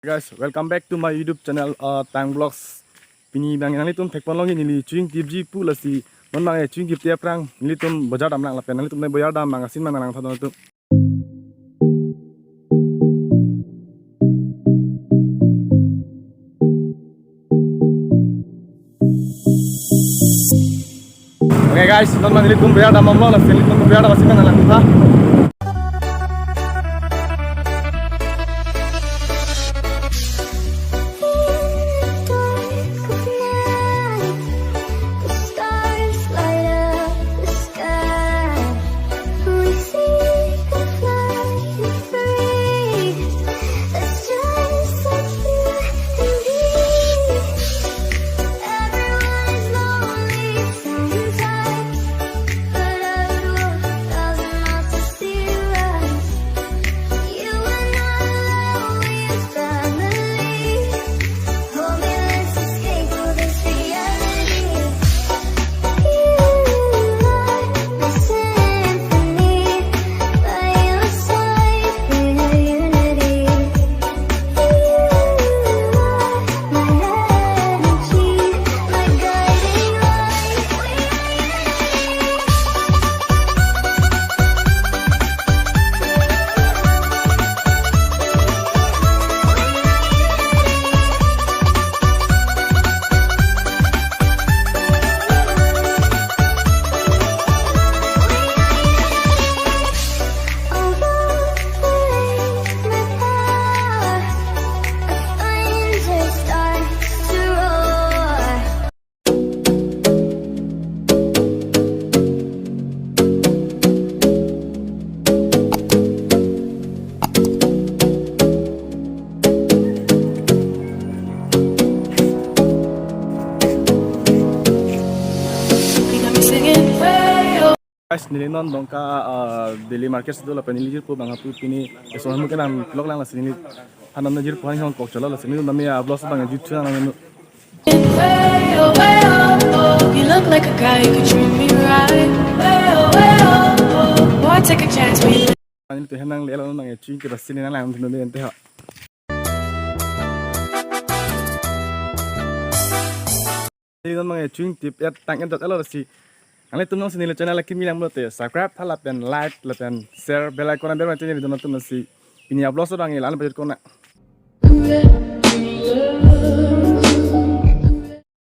Guys, welcome back to my YouTube channel Tang Vlogs. Pini bang nang litum teknologi nili cuing tibji pulasi mon bang cuing tip tiap rang litum bajar dam lang lapen litum bayar dam bang asin mang nang thadon tu. Okay guys, mon bang litum bayar dam mamlo lapen litum bayar dam asin mang nang tha. Guys, nilinon dong ka daily market do lapen nilir po bang apu pini eson mungkin ang vlog lang lasin nilit hanan najir po hang kok chola lasin nilit nami vlog bang YouTube channel nang You look like a guy who could treat me right. Boy, take a chance with you. ani to hanang lelo nang cuing ke basin nang lang thun ente ha. Nilinon mang cuing tip at tang en dot elo si Ang litum nong sinila channel lagi milang mulut ya subscribe halap dan like dan share bell icon biar macam ni di nonton nasi ini upload sudah ngilang budget kona.